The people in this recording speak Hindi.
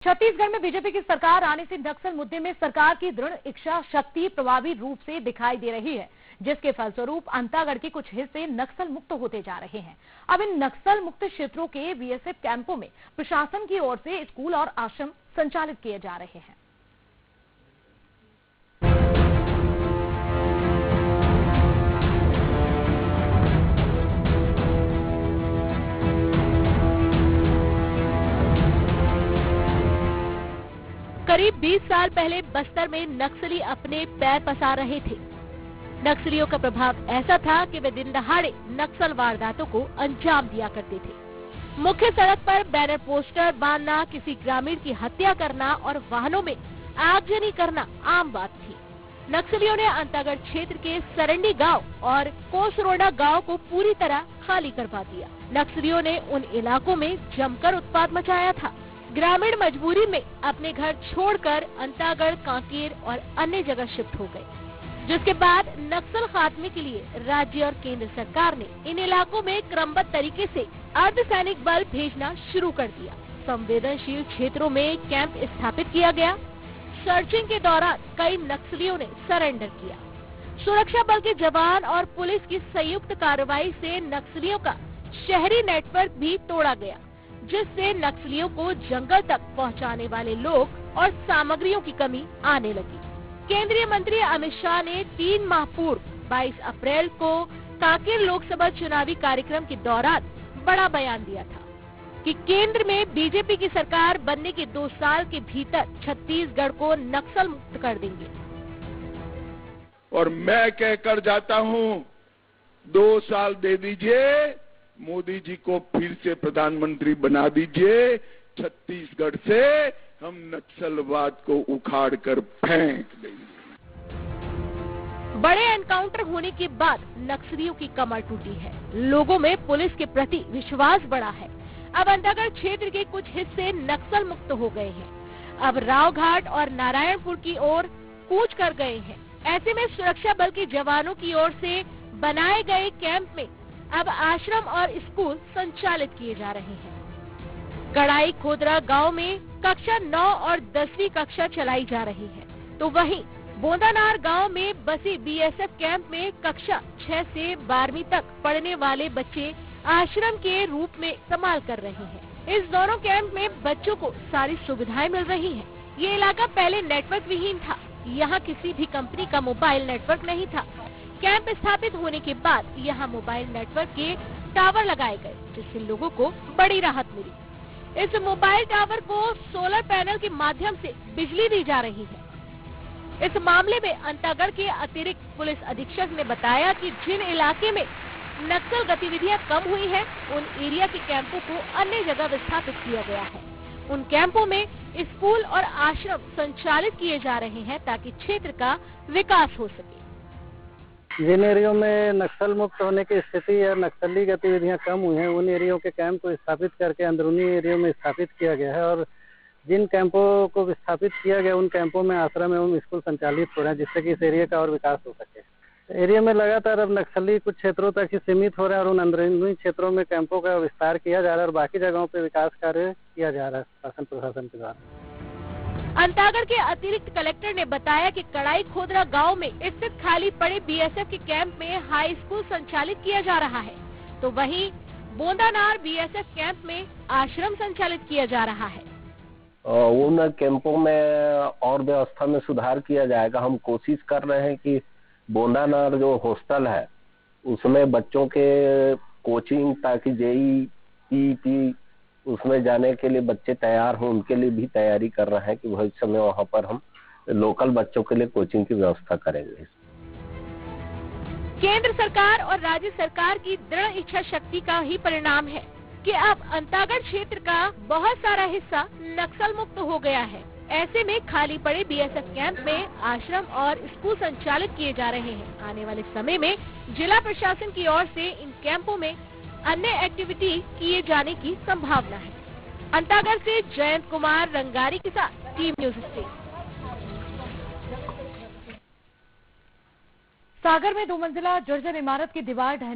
छत्तीसगढ़ में बीजेपी की सरकार आने से नक्सल मुद्दे में सरकार की दृढ़ इच्छा शक्ति प्रभावी रूप से दिखाई दे रही है, जिसके फलस्वरूप अंतागढ़ के कुछ हिस्से नक्सल मुक्त होते जा रहे हैं। अब इन नक्सल मुक्त क्षेत्रों के बीएसएफ कैंपों में प्रशासन की ओर से स्कूल और आश्रम संचालित किए जा रहे हैं। करीब 20 साल पहले बस्तर में नक्सली अपने पैर पसार रहे थे। नक्सलियों का प्रभाव ऐसा था कि वे दिन दहाड़े नक्सल वारदातों को अंजाम दिया करते थे। मुख्य सड़क पर बैनर पोस्टर बांधना, किसी ग्रामीण की हत्या करना और वाहनों में आगजनी करना आम बात थी। नक्सलियों ने अंतागढ़ क्षेत्र के सरंडी गांव और कोसरोडा गांव को पूरी तरह खाली करवा दिया। नक्सलियों ने उन इलाकों में जमकर उत्पात मचाया था। ग्रामीण मजबूरी में अपने घर छोड़कर अंतागढ़, कांकेर और अन्य जगह शिफ्ट हो गए, जिसके बाद नक्सल खात्मे के लिए राज्य और केंद्र सरकार ने इन इलाकों में क्रमबद्ध तरीके से अर्धसैनिक बल भेजना शुरू कर दिया। संवेदनशील क्षेत्रों में कैंप स्थापित किया गया। सर्चिंग के दौरान कई नक्सलियों ने सरेंडर किया। सुरक्षा बल के जवान और पुलिस की संयुक्त कार्रवाई से नक्सलियों का शहरी नेटवर्क भी तोड़ा गया, जिससे नक्सलियों को जंगल तक पहुंचाने वाले लोग और सामग्रियों की कमी आने लगी। केंद्रीय मंत्री अमित शाह ने 3 माह पूर्व 22 अप्रैल को कांकेर लोकसभा चुनावी कार्यक्रम के दौरान बड़ा बयान दिया था कि केंद्र में बीजेपी की सरकार बनने के 2 साल के भीतर छत्तीसगढ़ को नक्सल मुक्त कर देंगे। और मैं कहकर जाता हूं, 2 साल दे दीजिए, मोदी जी को फिर से प्रधानमंत्री बना दीजिए। छत्तीसगढ़ से हम नक्सलवाद को उखाड़ कर फेंक देंगे। बड़े एनकाउंटर होने के बाद नक्सलियों की कमर टूटी है। लोगों में पुलिस के प्रति विश्वास बढ़ा है। अब अंतागढ़ क्षेत्र के कुछ हिस्से नक्सल मुक्त हो गए हैं। अब रावघाट और नारायणपुर की ओर कूच कर गए हैं। ऐसे में सुरक्षा बल के जवानों की ओर से बनाए गए कैंप में अब आश्रम और स्कूल संचालित किए जा रहे हैं। कड़ाई खोदरा गांव में कक्षा 9 और 10वीं कक्षा चलाई जा रही है, तो वहीं बोंदानार गांव में बसी बीएसएफ कैंप में कक्षा 6 से 12वीं तक पढ़ने वाले बच्चे आश्रम के रूप में इस्तेमाल कर रहे हैं। इस दोनों कैंप में बच्चों को सारी सुविधाएं मिल रही हैं। ये इलाका पहले नेटवर्क विहीन था। यहाँ किसी भी कंपनी का मोबाइल नेटवर्क नहीं था। कैंप स्थापित होने के बाद यहाँ मोबाइल नेटवर्क के टावर लगाए गए, जिससे लोगों को बड़ी राहत मिली। इस मोबाइल टावर को सोलर पैनल के माध्यम से बिजली दी जा रही है। इस मामले में अंतागढ़ के अतिरिक्त पुलिस अधीक्षक ने बताया कि जिन इलाके में नक्सल गतिविधियां कम हुई है, उन एरिया के कैंपों को अन्य जगह विस्थापित किया गया है। उन कैंपों में स्कूल और आश्रम संचालित किए जा रहे हैं ताकि क्षेत्र का विकास हो सके। जिन एरियो में नक्सल मुक्त होने की स्थिति या नक्सली गतिविधियां कम हुई हैं, उन एरियो के कैंप को स्थापित करके अंदरूनी एरियो में स्थापित किया गया है और जिन कैंपों को विस्थापित किया गया, उन कैंपों में आश्रम एवं स्कूल संचालित हो रहे हैं, जिससे कि इस एरिया का और विकास हो सके। एरिया में लगातार अब नक्सली कुछ क्षेत्रों तक ही सीमित हो रहे हैं और उन अंदरूनी क्षेत्रों में कैंपों का विस्तार किया जा रहा है और बाकी जगहों पर विकास कार्य किया जा रहा है शासन प्रशासन के द्वारा। अंतागढ़ के अतिरिक्त कलेक्टर ने बताया कि कड़ाई खोदरा गांव में स्थित खाली पड़े बीएसएफ के कैंप में हाई स्कूल संचालित किया जा रहा है, तो वहीं बोंदानार बीएसएफ कैंप में आश्रम संचालित किया जा रहा है। उन कैंपों में और व्यवस्था में सुधार किया जाएगा। हम कोशिश कर रहे हैं कि बोंदानार जो हॉस्टल है उसमें बच्चों के कोचिंग, ताकि जेईई उसमें जाने के लिए बच्चे तैयार हों, उनके लिए भी तैयारी कर रहे हैं कि भविष्य में वहां पर हम लोकल बच्चों के लिए कोचिंग की व्यवस्था करेंगे। केंद्र सरकार और राज्य सरकार की दृढ़ इच्छा शक्ति का ही परिणाम है कि अब अंतागढ़ क्षेत्र का बहुत सारा हिस्सा नक्सल मुक्त हो गया है। ऐसे में खाली पड़े बीएसएफ कैंप में आश्रम और स्कूल संचालित किए जा रहे हैं। आने वाले समय में जिला प्रशासन की ओर से इन कैंपों में अन्य एक्टिविटी किए जाने की संभावना है। अंतागढ़ से जयंत कुमार रंगारी के साथ टीम न्यूज़ स्टेट। सागर में 2 मंजिला जर्जर इमारत की दीवार ढहने